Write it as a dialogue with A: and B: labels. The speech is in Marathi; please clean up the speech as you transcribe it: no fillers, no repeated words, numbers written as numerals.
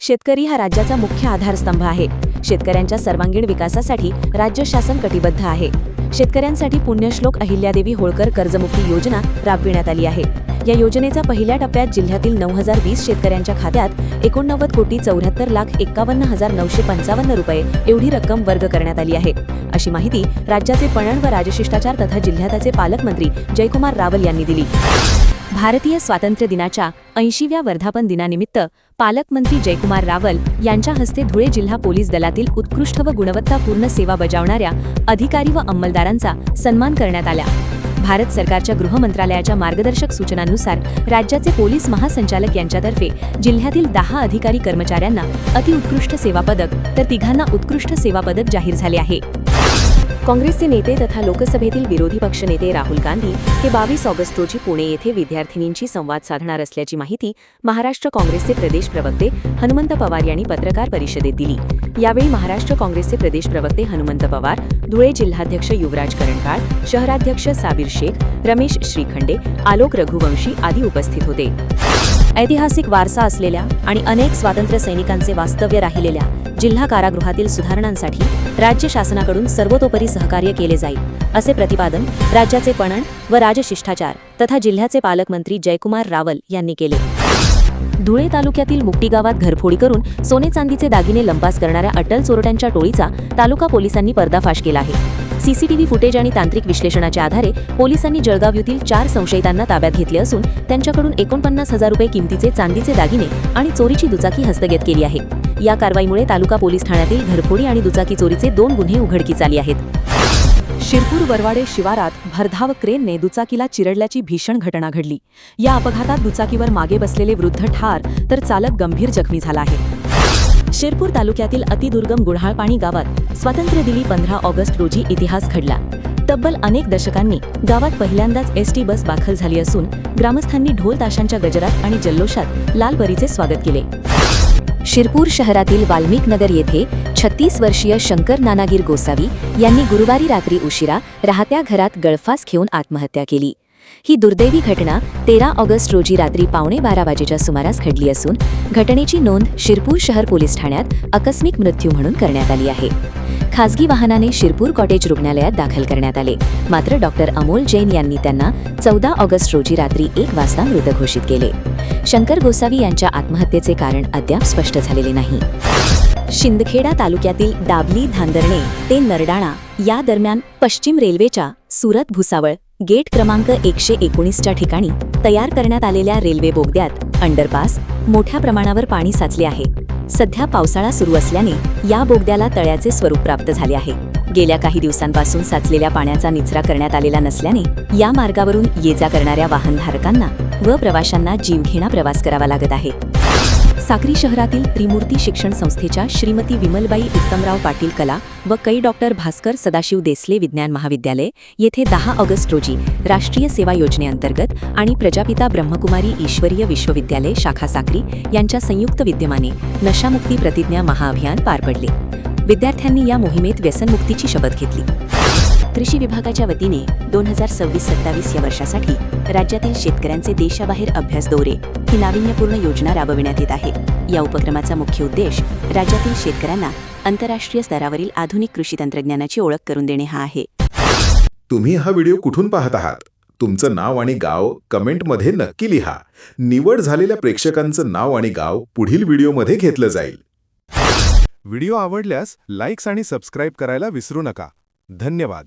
A: शेतकरी हा राज्याचा मुख्य आधारस्तंभ आहे. शेतकऱ्यांच्या सर्वांगीण विकासासाठी राज्य शासन कटिबद्ध आहे. शेतकऱ्यांसाठी पुण्यश्लोक अहिल्यादेवी होळकर कर्जमुक्ती योजना राबविण्यात आली आहे. या योजनेचा पहिल्या टप्प्यात जिल्ह्यातील 9020 शेतकऱ्यांच्या खात्यात 89,74,51,955 रुपये एवढी रक्कम वर्ग करण्यात आली आहे, अशी माहिती राज्याचे पणन व राजशिष्टाचार तथा जिल्ह्याचे पालकमंत्री जयकुमार रावल यांनी दिली. भारतीय स्वातंत्र्य दिनाच्या 80व्या वर्धापन दिनानिमित्त पालकमंत्री जयकुमार रावल यांच्या हस्ते धुळे जिल्हा पोलीस दलातील उत्कृष्ट व गुणवत्तापूर्ण सेवा बजावणाऱ्या अधिकारी व अंमलदारांचा सन्मान करण्यात आला. भारत सरकारच्या गृह मंत्रालयाच्या मार्गदर्शक सूचनांनुसार राज्याचे पोलीस महासंचालक यांच्यातर्फे जिल्ह्यातील 10 अधिकारी कर्मचाऱ्यांना अतिउत्कृष्ट सेवा पदक तर 3 उत्कृष्ट सेवा पदक जाहीर झाले आहे. काँग्रेसचे नेते तथा लोकसभेतील विरोधी पक्षनेते राहुल गांधी हे 22 ऑगस्ट रोजी पुणे येथे विद्यार्थिनींशी संवाद साधणार असल्याची माहिती महाराष्ट्र काँग्रेसचे प्रदेश प्रवक्ते हनुमंत पवार यांनी पत्रकार परिषदेत दिली. यावेळी महाराष्ट्र काँग्रेसचे प्रदेश प्रवक्ते हनुमंत पवार, धुळे जिल्हाध्यक्ष युवराज करंकाळ, शहराध्यक्ष साबीर शेख, रमेश श्रीखंडे, आलोक रघुवंशी आदी उपस्थित होते. ऐतिहासिक वारसा असलेल्या आणि अनेक स्वातंत्र्य सैनिकांचे वास्तव्य राहिलेल्या जिल्हा कारागृहातील सुधारणांसाठी राज्य शासनाकडून सर्वतोपरी सहकार्य केले जाईल, असे प्रतिपादन राज्याचे पणन व राजशिष्टाचार तथा जिल्ह्याचे पालकमंत्री जयकुमार रावल यांनी केले. धुळे तालुक्यातील मुक्टी गावात घरफोडी करून सोने चांदीचे दागिने लंपास करणाऱ्या अटल चोरट्यांच्या टोळीचा तालुका पोलिसांनी पर्दाफाश केला आहे. सीसीटीव्ही फुटेज आणि तांत्रिक विश्लेषणाच्या आधारे पोलिसांनी जळगाव येथील 4 संशयितांना ताब्यात घेतले असून त्यांच्याकडून 49,000 रुपये किमतीचे चांदीचे दागिने आणि चोरीची दुचाकी हस्तगत केली आहे. या कारवाईमुळे तालुका पोलीस ठाण्यातील घरफोडी आणि दुचाकी चोरीचे 2 गुन्हे उघडकीस आले आहेत. शिरपूर वरवाडे शिवारात भरधाव क्रेनने दुचाकीला चिरडल्याची भीषण घटना घडली. या अपघातात दुचाकीवर मागे बसलेले वृद्ध ठार तर चालक गंभीर जखमी झाला आहे. शिरपूर तालुक्यातील अतिदुर्गम गुढाळपाणी गावात स्वातंत्र्यदिनी 15 ऑगस्ट रोजी इतिहास घडला. तब्बल अनेक दशकांनी गावात पहिल्यांदाच एसटी बस दाखल झाली असून ग्रामस्थांनी ढोल ताशांच्या गजरात आणि जल्लोषात लालपरीचे स्वागत केले. शिरपूर शहरातील वाल्मिक नगर येथे 36 वर्षीय शंकर नानागीर गोसावी यांनी गुरुवारी रात्री उशिरा राहत्या घरात गळफास घेऊन आत्महत्या केली. ही दुर्दैवी घटना 13 ऑगस्ट रोजी रात्री 11:15 वाजेच्या सुमारास घडली असून घटनेची नोंद शिरपूर शहर पोलीस ठाण्यात आकस्मिक मृत्यू म्हणून करण्यात आली आहे. खासगी वाहनाने शिरपूर कॉटेज रुग्णालयात दाखल करण्यात आले, मात्र डॉक्टर अमोल जैन यांनी त्यांना 14 ऑगस्ट रोजी रात्री 1 वाजता मृत घोषित केले. शंकर गोसावी यांच्या आत्महत्येचे कारण अद्याप स्पष्ट झालेले नाही. शिंदखेडा तालुक्यातील डाबली धांदरणे ते नरडाणा या दरम्यान पश्चिम रेल्वेच्या सुरत भुसावळ गेट क्रमांक 119च्या ठिकाणी तयार करण्यात आलेल्या रेल्वे बोगद्यात अंडरपास मोठ्या प्रमाणावर पाणी साचले आहे. सध्या पावसाळा सुरू असल्याने या बोगद्याला तळ्याचे स्वरूप प्राप्त झाले आहे. गेल्या काही दिवसांपासून साचलेल्या पाण्याचा निचरा करण्यात आलेला नसल्याने या मार्गावरून ये-जा करणाऱ्या वाहनधारकांना व प्रवाशांना जीवघेणा प्रवास करावा लागत आहे. साक्री शहरातील त्रिमूर्ती शिक्षण संस्थेच्या श्रीमती विमलबाई उत्तमराव पाटील कला व कै डॉक्टर भास्कर सदाशिव देसले विज्ञान महाविद्यालय येथे 10 ऑगस्ट रोजी राष्ट्रीय सेवा योजनेअंतर्गत आणि प्रजापिता ब्रह्मकुमारी ईश्वरीय विश्वविद्यालय शाखा साक्री यांच्या संयुक्त विद्यमाने नशामुक्ती प्रतिज्ञा महाअभियान पार पडले. विद्यार्थ्यांनी या मोहिमेत व्यसनमुक्तीची शपथ घेतली. कृषी विभागाच्या वतीने 2026-27 या वर्षासाठी राज्यातील शेतकऱ्यांचे देशाबाहेर अभ्यास दौरे ही नाविन्यपूर्ण योजना राबविण्यात येत आहे. या उपक्रमाचा मुख्य उद्देश राज्यातील शेतकऱ्यांना आंतरराष्ट्रीय स्तरावरील आधुनिक कृषी तंत्रज्ञानाची ओळख करून देणे हा आहे.
B: तुम्ही हा व्हिडिओ कुठून पाहत आहात? तुमचं नाव आणि गाव कमेंटमध्ये नक्की लिहा. निवड झालेल्या प्रेक्षकांचं नाव आणि गाव पुढील व्हिडिओमध्ये घेतलं जाईल.
C: व्हिडिओ आवडल्यास लाईक्स आणि सबस्क्राईब करायला विसरू नका. धन्यवाद.